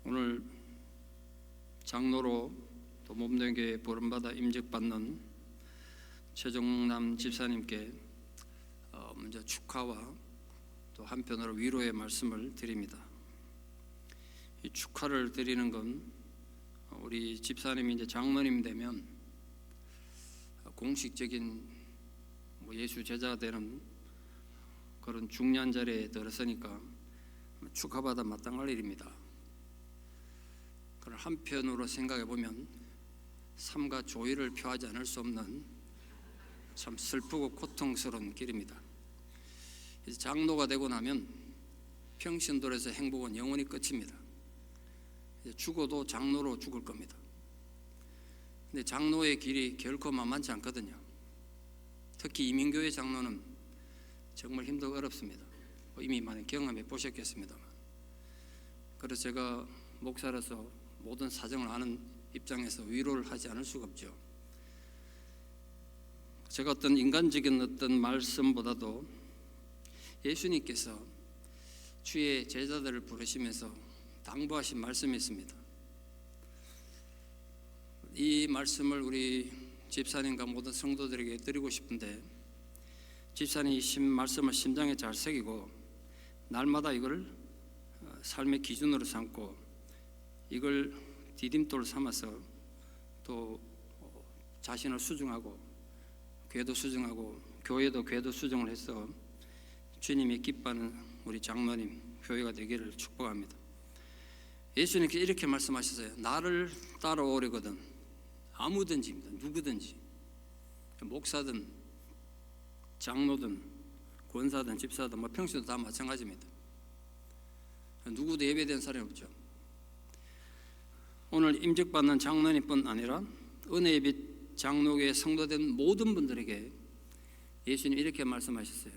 오늘 장로로 또 몸되게 부름받아 임직받는 최정남 집사님께 먼저 축하와 또 한편으로 위로의 말씀을 드립니다. 이 축하를 드리는 건 우리 집사님이 이제 장로님 되면 공식적인 예수 제자가 되는 그런 중요한 자리에 들었으니까 축하받아 마땅할 일입니다. 그러나 한편으로 생각해 보면 삶과 조의를 표하지 않을 수 없는 참 슬프고 고통스러운 길입니다. 이제 장로가 되고 나면 평신도에서 행복은 영원히 끝입니다. 이제 죽어도 장로로 죽을 겁니다. 근데 장로의 길이 결코 만만치 않거든요. 특히 이민교회 장로는 정말 힘들고 어렵습니다. 이미 많이 경험해 보셨겠습니다만, 그래서 제가 목사로서 모든 사정을 아는 입장에서 위로를 하지 않을 수가 없죠. 제가 어떤 인간적인 어떤 말씀보다도 예수님께서 주의 제자들을 부르시면서 당부하신 말씀이 있습니다. 이 말씀을 우리 집사님과 모든 성도들에게 드리고 싶은데, 집사님이 이 말씀을 심장에 잘 새기고 날마다 이걸 삶의 기준으로 삼고 이걸 디딤돌을 삼아서 또 자신을 수정하고 궤도 수정하고 교회도 궤도 수정을 해서 주님이 기뻐하는 우리 장로님 교회가 되기를 축복합니다. 예수님께서 이렇게 말씀하셨어요. 나를 따라오려거든 아무든지입니다. 누구든지, 목사든 장로든 권사든 집사든 평신도 다 마찬가지입니다. 누구도 예배된 사람이 없죠. 오늘 임직받는 장로님뿐 아니라 은혜의 빛 장로교회 성도된 모든 분들에게 예수님 이렇게 말씀하셨어요.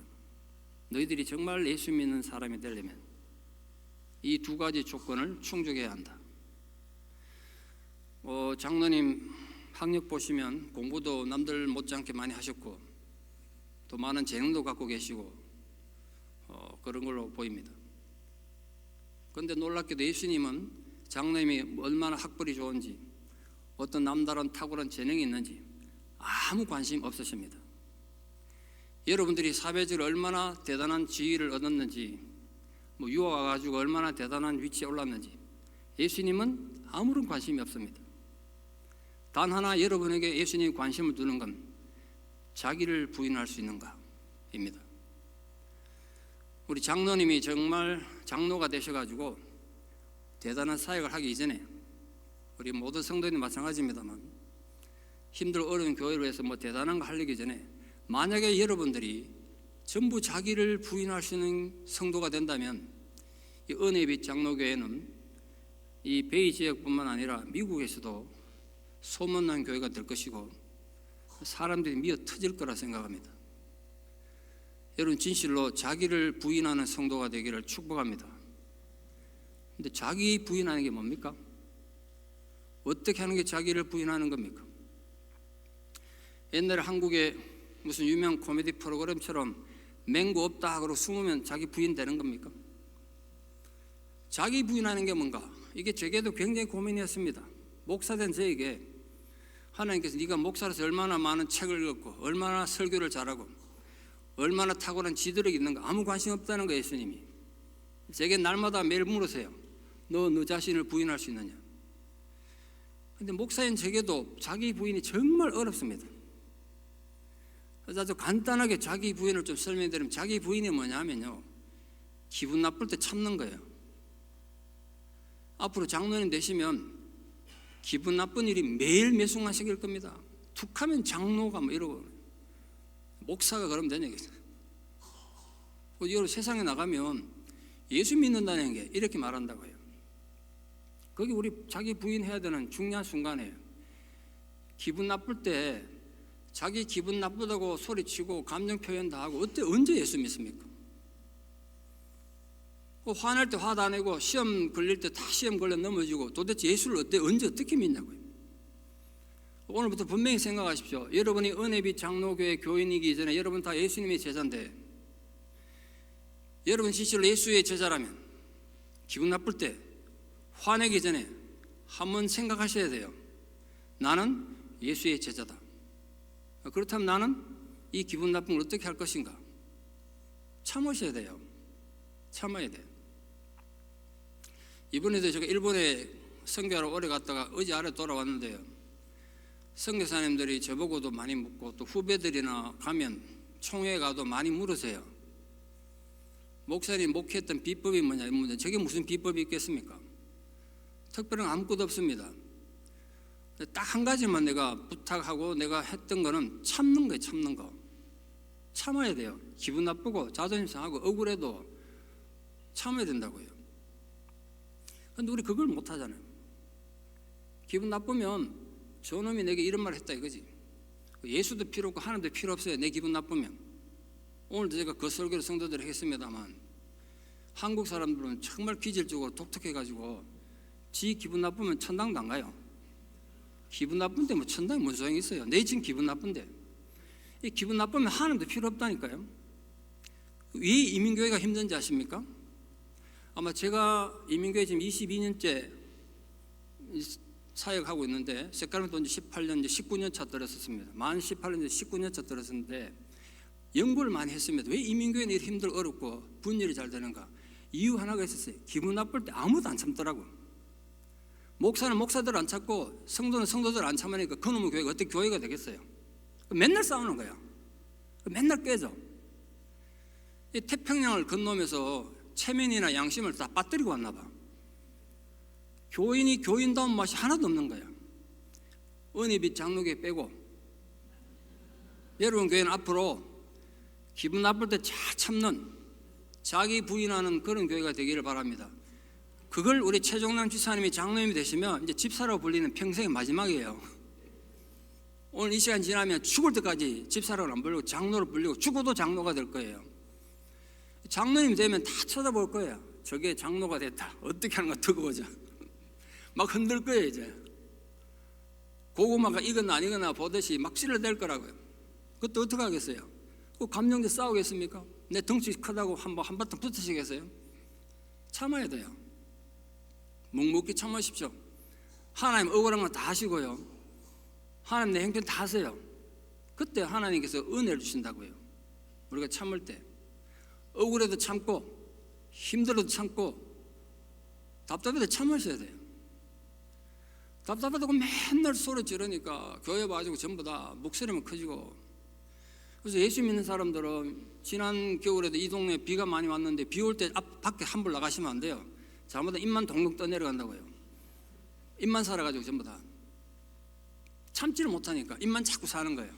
너희들이 정말 예수 믿는 사람이 되려면 이 두 가지 조건을 충족해야 한다. 장로님 학력 보시면 공부도 남들 못지않게 많이 하셨고 또 많은 재능도 갖고 계시고 그런 걸로 보입니다. 그런데 놀랍게도 예수님은 장로님이 얼마나 학벌이 좋은지 어떤 남다른 탁월한 재능이 있는지 아무 관심 없으십니다. 여러분들이 사회적으로 얼마나 대단한 지위를 얻었는지, 유학 와가지고 얼마나 대단한 위치에 올랐는지 예수님은 아무런 관심이 없습니다. 단 하나 여러분에게 예수님이 관심을 두는 건 자기를 부인할 수 있는가입니다. 우리 장로님이 정말 장로가 되셔가지고 대단한 사역을 하기 이전에 우리 모든 성도들이 마찬가지입니다만 힘들고 어려운 교회를 위해서 대단한 거 하려기 전에 만약에 여러분들이 전부 자기를 부인할 수 있는 성도가 된다면 이 은혜의 빛 장로교회는 이 베이 지역뿐만 아니라 미국에서도 소문난 교회가 될 것이고 사람들이 미어 터질 거라 생각합니다. 여러분 진실로 자기를 부인하는 성도가 되기를 축복합니다. 근데 자기 부인하는 게 뭡니까? 어떻게 하는 게 자기를 부인하는 겁니까? 옛날에 한국에 무슨 유명 코미디 프로그램처럼 맹구 없다 하고 숨으면 자기 부인 되는 겁니까? 자기 부인하는 게 뭔가? 이게 제게도 굉장히 고민이었습니다. 목사된 저에게 하나님께서 네가 목사로서 얼마나 많은 책을 읽었고 얼마나 설교를 잘하고 얼마나 탁월한 지도력이 있는가 아무 관심 없다는 거예요. 예수님이 제게 날마다 매일 물으세요. 너 자신을 부인할 수 있느냐? 근데 목사인 제게도 자기 부인이 정말 어렵습니다. 그래서 아주 간단하게 자기 부인을 좀 설명드리면 자기 부인이 뭐냐면요, 기분 나쁠 때 참는 거예요. 앞으로 장로님 되시면 기분 나쁜 일이 매일 매 순간 생길 겁니다. 툭하면 장로가 이러고 목사가 그러면 되냐. 여러분 세상에 나가면 예수 믿는다는 게 이렇게 말한다고 해요. 거기 우리 자기 부인해야 되는 중요한 순간이에요. 기분 나쁠 때 자기 기분 나쁘다고 소리치고 감정 표현 다 하고 언제 예수 믿습니까? 화낼 때 화 다 내고 시험 걸릴 때 다 시험 걸려 넘어지고 도대체 예수를 언제 어떻게 믿냐고요. 오늘부터 분명히 생각하십시오. 여러분이 은혜빛 장로교회 교인이기 전에 여러분 다 예수님의 제자인데, 여러분 진실로 예수의 제자라면 기분 나쁠 때 화내기 전에 한번 생각하셔야 돼요. 나는 예수의 제자다. 그렇다면 나는 이 기분 나쁜 걸 어떻게 할 것인가? 참으셔야 돼요. 참아야 돼요. 이번에도 제가 일본에 선교하러 오래 갔다가 어제 아래 돌아왔는데요, 선교사님들이 저보고도 많이 묻고 또 후배들이나 가면 총회 가도 많이 물으세요. 목사님 목회했던 비법이 뭐냐 이러면 저게 무슨 비법이 있겠습니까? 특별한 아무것도 없습니다. 딱 한 가지만 내가 부탁하고 내가 했던 거는 참는 거예요. 참는 거. 참아야 돼요. 기분 나쁘고 자존심 상하고 억울해도 참아야 된다고요. 근데 우리 그걸 못 하잖아요. 기분 나쁘면 저놈이 내게 이런 말 했다 이거지. 예수도 필요 없고 하나님도 필요 없어요. 내 기분 나쁘면. 오늘도 제가 그 설교를 성도들에게 했습니다만, 한국 사람들은 정말 기질적으로 독특해가지고 지 기분 나쁘면 천당도 안 가요. 기분 나쁜데 뭐 천당에 뭔 소용이 있어요. 내 지금 기분 나쁜데. 이 기분 나쁘면 하나님도 필요 없다니까요. 왜 이민교회가 힘든지 아십니까? 아마 제가 이민교회 지금 22년째 사역하고 있는데, 색깔부터 이제 18년, 이제 19년 차 들었었습니다. 만 18년, 이제 19년 차 들었었는데 연구를 많이 했습니다. 왜 이민교회는 이렇게 힘들고 어렵고 분열이 잘 되는가? 이유 하나가 있었어요. 기분 나쁠 때 아무도 안 참더라고. 목사는 목사들 안 참고 성도는 성도들 안 참으니까 그놈의 교회가 어떻게 교회가 되겠어요? 맨날 싸우는 거야. 맨날 깨져. 이 태평양을 건너면서 체면이나 양심을 다 빠뜨리고 왔나 봐. 교인이 교인다운 맛이 하나도 없는 거야. 은혜빛 장로교회 빼고. 여러분 교회는 앞으로 기분 나쁠 때 잘 참는, 자기 부인하는 그런 교회가 되기를 바랍니다. 그걸 우리 최종남 지사님이 장로님이 되시면 이제 집사라고 불리는 평생의 마지막이에요. 오늘 이 시간 지나면 죽을 때까지 집사라고 안 불리고 장로로 불리고 죽어도 장로가 될 거예요. 장로님 되면 다 쳐다볼 거예요. 저게 장로가 됐다. 어떻게 하는 거 두고 보자. 막 흔들 거예요. 이제 고구마가 익었나 안 익었나 보듯이 막 찔러댈 거라고요. 그것도 어떻게 하겠어요? 그 감정대 싸우겠습니까? 내 덩치 크다고 한바탕 붙으시겠어요? 참아야 돼요. 묵묵히 참으십시오. 하나님 억울한 건 다 하시고요, 하나님 내 형편 다 하세요. 그때 하나님께서 은혜를 주신다고요. 우리가 참을 때 억울해도 참고 힘들어도 참고 답답해도 참으셔야 돼요. 답답하다고 맨날 소리 지르니까 교회 와가지고 전부 다 목소리만 커지고. 그래서 예수 믿는 사람들은 지난 겨울에도 이 동네에 비가 많이 왔는데 비 올 때 밖에 함부로 나가시면 안 돼요. 잘못하면 입만 동동 떠내려간다고요. 입만 살아가지고 전부 다 참지를 못하니까 입만 자꾸 사는 거예요.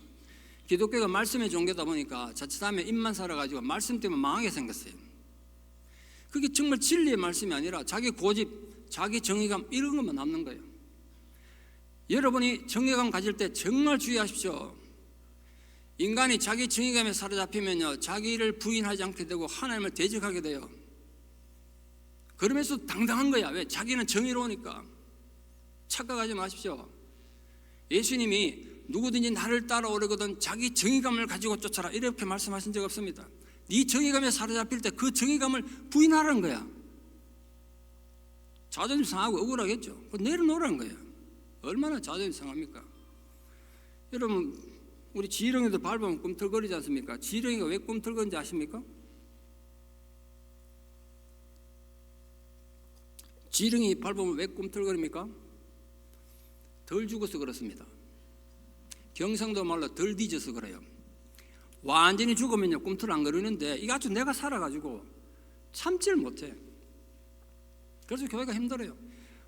기독교가 말씀의 종교다 보니까 자칫하면 입만 살아가지고 말씀 때문에 망하게 생겼어요. 그게 정말 진리의 말씀이 아니라 자기 고집, 자기 정의감 이런 것만 남는 거예요. 여러분이 정의감 가질 때 정말 주의하십시오. 인간이 자기 정의감에 사로잡히면요, 자기를 부인하지 않게 되고 하나님을 대적하게 돼요. 그러면서 당당한 거야. 왜? 자기는 정의로우니까. 착각하지 마십시오. 예수님이 누구든지 나를 따라오려거든 자기 정의감을 가지고 쫓아라 이렇게 말씀하신 적 없습니다. 네 정의감에 사로잡힐 때 그 정의감을 부인하라는 거야. 자존심 상하고 억울하겠죠. 내려놓으라는 거예요. 얼마나 자존심 상합니까? 여러분, 우리 지렁이도 밟으면 꿈틀거리지 않습니까? 지렁이가 왜 꿈틀거리는지 아십니까? 지렁이 밟으면 왜 꿈틀거립니까? 덜 죽어서 그렇습니다. 경상도 말로 덜 뒤져서 그래요. 완전히 죽으면요 꿈틀 안 거리는데 이게 아주 내가 살아가지고 참지를 못해. 그래서 교회가 힘들어요.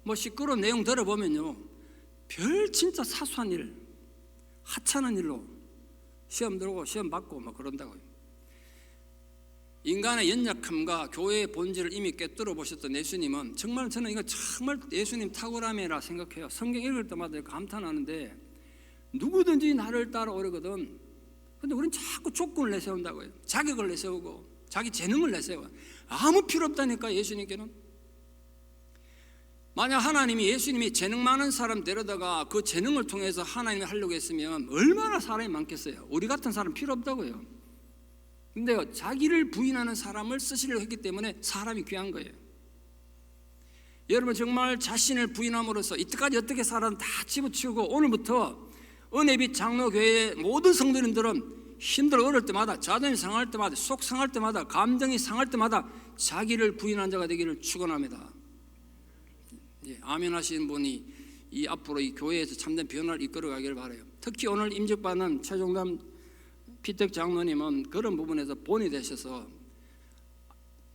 뭐 시끄러운 내용 들어보면요, 별 진짜 사소한 일, 하찮은 일로 시험 들고 시험 받고 막 그런다고요. 인간의 연약함과 교회의 본질을 이미 꿰뚫어 보셨던 예수님은 정말, 저는 이거 정말 예수님 탁월함이라 생각해요. 성경 읽을 때마다 감탄하는데, 누구든지 나를 따라오려거든. 근데 우리는 자꾸 조건을 내세운다고요. 자격을 내세우고 자기 재능을 내세워. 아무 필요 없다니까 예수님께는. 만약 하나님이 예수님이 재능 많은 사람 데려다가 그 재능을 통해서 하나님이 하려고 했으면 얼마나 사람이 많겠어요. 우리 같은 사람 필요 없다고요. 근데요, 자기를 부인하는 사람을 쓰시려고 했기 때문에 사람이 귀한 거예요. 여러분 정말 자신을 부인함으로써 이때까지 어떻게 살았는지 다 집어치우고 오늘부터 은혜빛 장로교회의 모든 성도님들은 힘들어 어려울 때마다, 자존심 상할 때마다, 속 상할 때마다, 감정이 상할 때마다 자기를 부인한 자가 되기를 축원합니다. 아멘 하시는 분이 이 앞으로 이 교회에서 참된 변화를 이끌어가기를 바라요. 특히 오늘 임직받는 최종남 피택 장로님은 그런 부분에서 본이 되셔서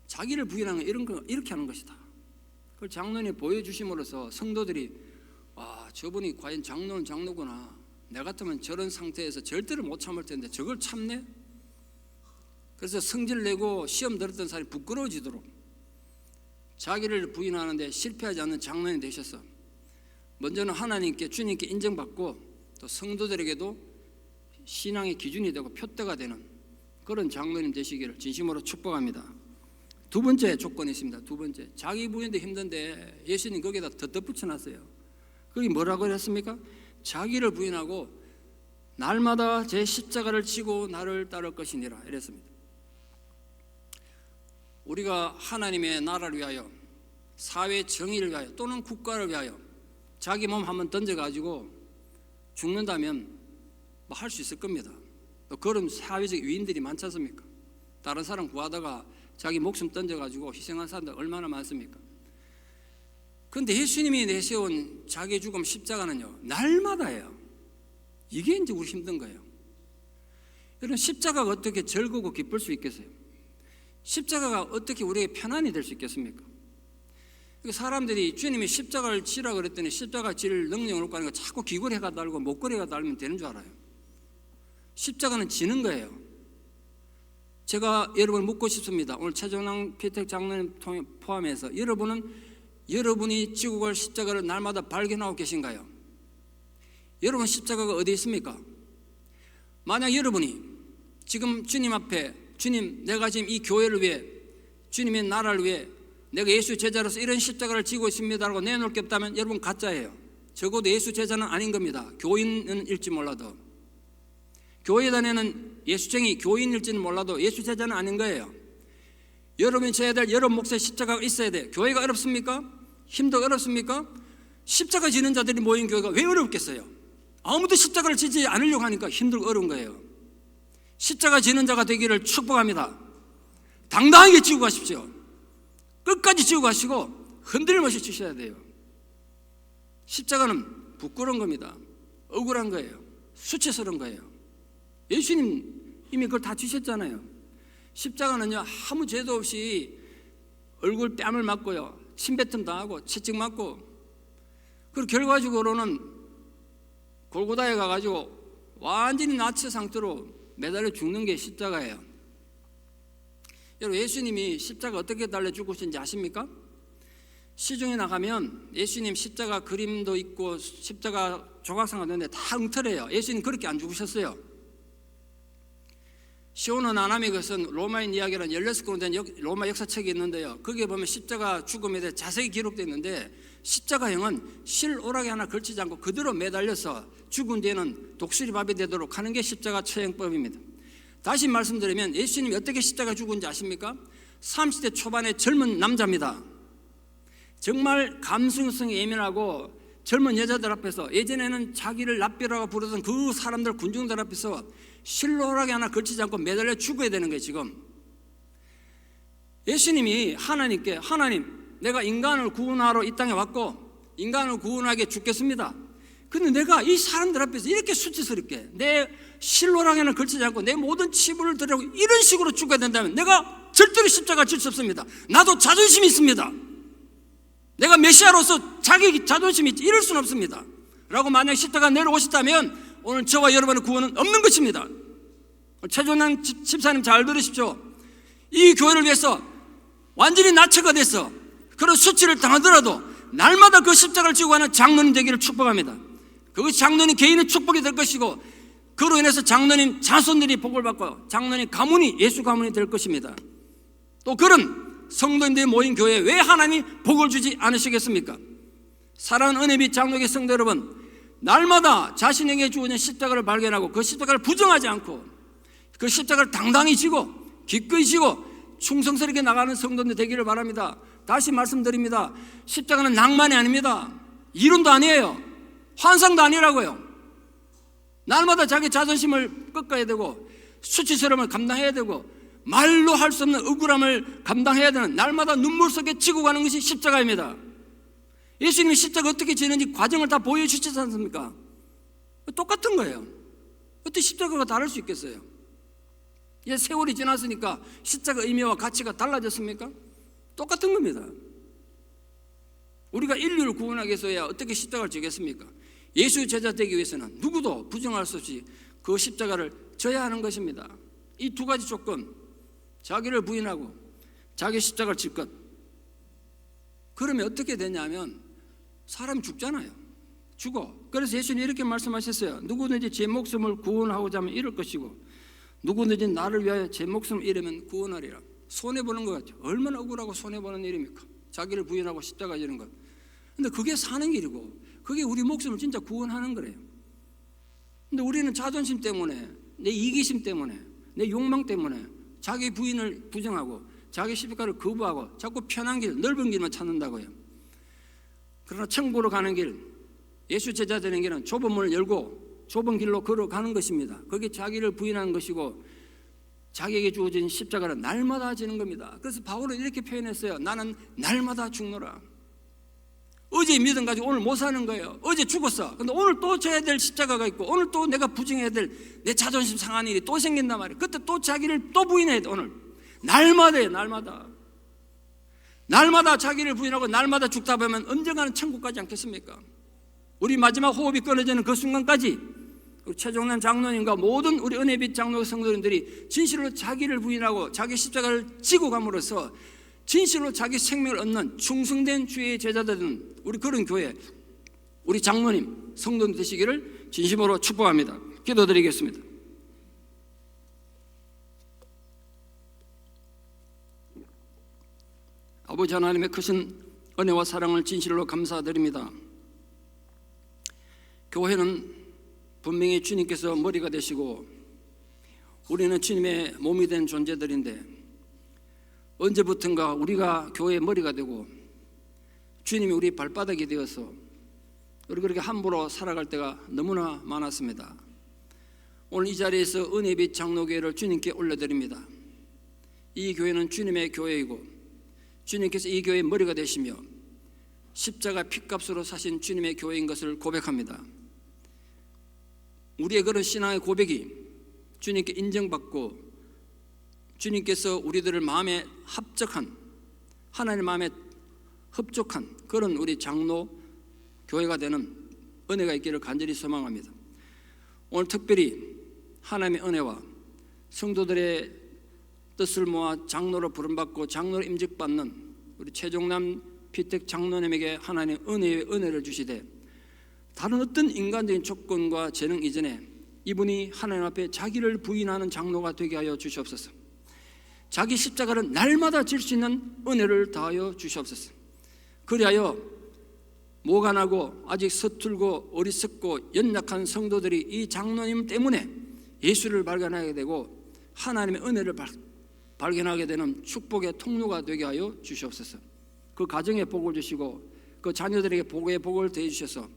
자기를 부인하는 거 이렇게 하는 것이다. 그걸 장로님 보여주심으로써 성도들이 저분이 과연 장로는 장로구나. 내 같으면 저런 상태에서 절대로 못 참을 텐데 저걸 참네. 그래서 성질 내고 시험 들었던 사람이 부끄러워지도록 자기를 부인하는데 실패하지 않는 장로님이 되셔서 먼저는 하나님께, 주님께 인정받고 또 성도들에게도 신앙의 기준이 되고 표대가 되는 그런 장로님 되시기를 진심으로 축복합니다. 두 번째 조건이 있습니다. 두 번째, 자기 부인도 힘든데 예수님 거기다 더 덧붙여놨어요. 그게 뭐라고 했습니까? 자기를 부인하고 날마다 제 십자가를 지고 나를 따를 것이니라 이랬습니다. 우리가 하나님의 나라를 위하여, 사회 정의를 위하여 또는 국가를 위하여 자기 몸 한번 던져가지고 죽는다면 뭐 할 수 있을 겁니다. 그런 사회적 위인들이 많지 않습니까? 다른 사람 구하다가 자기 목숨 던져가지고 희생한 사람들 얼마나 많습니까? 그런데 예수님이 내세운 자기 죽음 십자가는요, 날마다예요. 이게 이제 우리 힘든 거예요. 여러분, 십자가가 어떻게 즐거고 기쁠 수 있겠어요? 십자가가 어떻게 우리에게 편안히 될 수 있겠습니까? 사람들이 주님이 십자가를 지라 그랬더니 십자가 질 능력을 없고 하니까 자꾸 귀걸이가 달고 목걸이가 달면 되는 줄 알아요. 십자가는 지는 거예요. 제가 여러분을 묻고 싶습니다. 오늘 최종남 피택 장로님 포함해서 여러분이 지고 갈 십자가를 날마다 발견하고 계신가요? 여러분 십자가가 어디 있습니까? 만약 여러분이 지금 주님 앞에, 주님 내가 지금 이 교회를 위해, 주님의 나라를 위해 내가 예수 제자로서 이런 십자가를 지고 있습니다라고 내놓을 게 없다면 여러분 가짜예요. 적어도 예수 제자는 아닌 겁니다. 교인은 일지 몰라도, 교회 다니는 예수쟁이 교인일지는 몰라도 예수 제자는 아닌 거예요. 여러분이 져야 될 여러분 몫의 십자가가 있어야 돼. 교회가 어렵습니까? 힘도 어렵습니까? 십자가 지는 자들이 모인 교회가 왜 어렵겠어요? 아무도 십자가를 지지 않으려고 하니까 힘들고 어려운 거예요. 십자가 지는 자가 되기를 축복합니다. 당당하게 지고 가십시오. 끝까지 지고 가시고 흔들림없이 지셔야 돼요. 십자가는 부끄러운 겁니다. 억울한 거예요. 수치스러운 거예요. 예수님 이미 그걸 다 지셨잖아요. 십자가는요, 아무 죄도 없이 얼굴 뺨을 맞고요, 침뱉음 당하고 채찍 맞고, 그리고 결과적으로는 골고다에 가가지고 완전히 나치 상태로 매달려 죽는 게 십자가예요. 여러분, 예수님이 십자가 어떻게 달려 죽으신지 아십니까? 시중에 나가면 예수님 십자가 그림도 있고 십자가 조각상가 있는데 다 엉터리예요. 예수님 그렇게 안 죽으셨어요. 시온은 아나미, 그것은 로마인 이야기라는 16권으로 된 로마 역사책이 있는데요, 거기에 보면 십자가 죽음에 대해 자세히 기록되어 있는데 십자가형은 실오라기 하나 걸치지 않고 그대로 매달려서 죽은 뒤에는 독수리밥이 되도록 하는 게 십자가 처형법입니다. 다시 말씀드리면 예수님이 어떻게 십자가 죽은지 아십니까? 30대 초반의 젊은 남자입니다. 정말 감수성이 예민하고 젊은 여자들 앞에서, 예전에는 자기를 랍비라고 부르던 그 사람들, 군중들 앞에서 실로라기 하나 걸치지 않고 매달려 죽어야 되는 거예요. 지금 예수님이 하나님께, 하나님, 내가 인간을 구원하러 이 땅에 왔고 인간을 구원하게 죽겠습니다. 근데 내가 이 사람들 앞에서 이렇게 수치스럽게 내 실로라기 하나 걸치지 않고 내 모든 치부를 드리고 이런 식으로 죽어야 된다면 내가 절대로 십자가를 질 수 없습니다. 나도 자존심이 있습니다. 내가 메시아로서 자기 자존심이 있지, 이럴 수는 없습니다 라고 만약 십자가 내려오셨다면 오늘 저와 여러분의 구원은 없는 것입니다. 최종남 집사님 잘 들으십시오. 이 교회를 위해서 완전히 나체가 돼서 그런 수치를 당하더라도 날마다 그 십자가를 지고 가는 장로님 되기를 축복합니다. 그것이 장로님 개인의 축복이 될 것이고, 그로 인해서 장로님 자손들이 복을 받고 장로님 가문이 예수 가문이 될 것입니다. 또 그런 성도님들이 모인 교회에 왜 하나님이 복을 주지 않으시겠습니까? 사랑하는 은혜빛 장로교 성도 여러분, 날마다 자신에게 주어진 십자가를 발견하고 그 십자가를 부정하지 않고 그 십자가를 당당히 지고 기꺼이 지고 충성스럽게 나가는 성도들 되기를 바랍니다. 다시 말씀드립니다. 십자가는 낭만이 아닙니다. 이론도 아니에요. 환상도 아니라고요. 날마다 자기 자존심을 꺾어야 되고 수치스러움을 감당해야 되고 말로 할 수 없는 억울함을 감당해야 되는, 날마다 눈물 속에 지고 가는 것이 십자가입니다. 예수님이 십자가 어떻게 지는지 과정을 다 보여주시지 않습니까? 똑같은 거예요. 어떻게 십자가가 다를 수 있겠어요? 이제 세월이 지났으니까 십자가 의미와 가치가 달라졌습니까? 똑같은 겁니다. 우리가 인류를 구원하기 위해서야 어떻게 십자가를 지겠습니까? 예수 제자 되기 위해서는 누구도 부정할 수 없이 그 십자가를 져야 하는 것입니다. 이 두 가지 조건, 자기를 부인하고 자기 십자가를 질 것. 그러면 어떻게 되냐면 사람이 죽잖아요. 죽어. 그래서 예수님이 이렇게 말씀하셨어요. 누구든지 제 목숨을 구원하고자 하면 잃을 것이고 누구든지 나를 위하여 제 목숨을 잃으면 구원하리라. 손해보는 것 같죠. 얼마나 억울하고 손해보는 일입니까? 자기를 부인하고 십자가 지는 것. 근데 그게 사는 길이고 그게 우리 목숨을 진짜 구원하는 거래요. 근데 우리는 자존심 때문에, 내 이기심 때문에, 내 욕망 때문에 자기 부인을 부정하고 자기 십자가를 거부하고 자꾸 편한 길, 넓은 길만 찾는다고요. 그러나 천국으로 가는 길, 예수 제자 되는 길은 좁은 문을 열고 좁은 길로 걸어가는 것입니다. 그게 자기를 부인하는 것이고 자기에게 주어진 십자가는 날마다 지는 겁니다. 그래서 바울은 이렇게 표현했어요. 나는 날마다 죽노라. 어제 믿음 가지고 오늘 못 사는 거예요. 어제 죽었어. 근데 오늘 또 져야 될 십자가가 있고 오늘 또 내가 부정해야 될 내 자존심 상한 일이 또 생긴단 말이에요. 그때 또 자기를 또 부인해야 돼. 오늘 날마다예요. 날마다 자기를 부인하고 날마다 죽다 보면 언젠가는 천국 가지 않겠습니까? 우리 마지막 호흡이 끊어지는 그 순간까지 우리 최종남 장로님과 모든 우리 은혜빛 장로 성도님들이 진실로 자기를 부인하고 자기 십자가를 지고 감으로써 진실로 자기 생명을 얻는 충성된 주의 제자들은 우리 그런 교회, 우리 장로님, 성도님 되시기를 진심으로 축복합니다. 기도드리겠습니다. 아버지 하나님의 크신 은혜와 사랑을 진실로 감사드립니다. 교회는 분명히 주님께서 머리가 되시고 우리는 주님의 몸이 된 존재들인데 언제부턴가 우리가 교회의 머리가 되고 주님이 우리 발바닥이 되어서 우리 그렇게 함부로 살아갈 때가 너무나 많았습니다. 오늘 이 자리에서 은혜빛 장로교회를 주님께 올려드립니다. 이 교회는 주님의 교회이고 주님께서 이 교회의 머리가 되시며 십자가 핏값으로 사신 주님의 교회인 것을 고백합니다. 우리의 그런 신앙의 고백이 주님께 인정받고 주님께서 우리들을 마음에 합적한, 하나님 마음에 흡족한 그런 우리 장로 교회가 되는 은혜가 있기를 간절히 소망합니다. 오늘 특별히 하나님의 은혜와 성도들의 뜻을 모아 장로로 부름받고 장로로 임직받는 우리 최종남 피택 장로님에게 하나님 은혜의 은혜를 주시되 다른 어떤 인간적인 조건과 재능 이전에 이분이 하나님 앞에 자기를 부인하는 장로가 되게 하여 주시옵소서. 자기 십자가를 날마다 질 수 있는 은혜를 다하여 주시옵소서. 그리하여 모간하고 아직 서툴고 어리석고 연약한 성도들이 이 장로님 때문에 예수를 발견하게 되고 하나님의 은혜를 발견하게 되는 축복의 통로가 되게 하여 주시옵소서. 그 가정에 복을 주시고 그 자녀들에게 복의 복을 더해 주셔서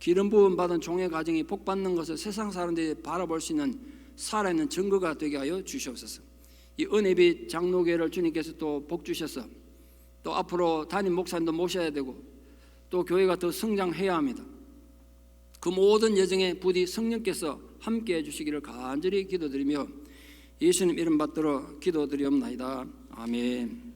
기름 부음 받은 종의 가정이 복 받는 것을 세상 사람들이 바라볼 수 있는 살아있는 증거가 되게 하여 주시옵소서. 이 은혜빛 장로교회를 주님께서 또 복 주셔서 또 앞으로 담임 목사님도 모셔야 되고 또 교회가 더 성장해야 합니다. 그 모든 여정에 부디 성령께서 함께해 주시기를 간절히 기도드리며 예수님 이름 받들어 기도드리옵나이다. 아멘.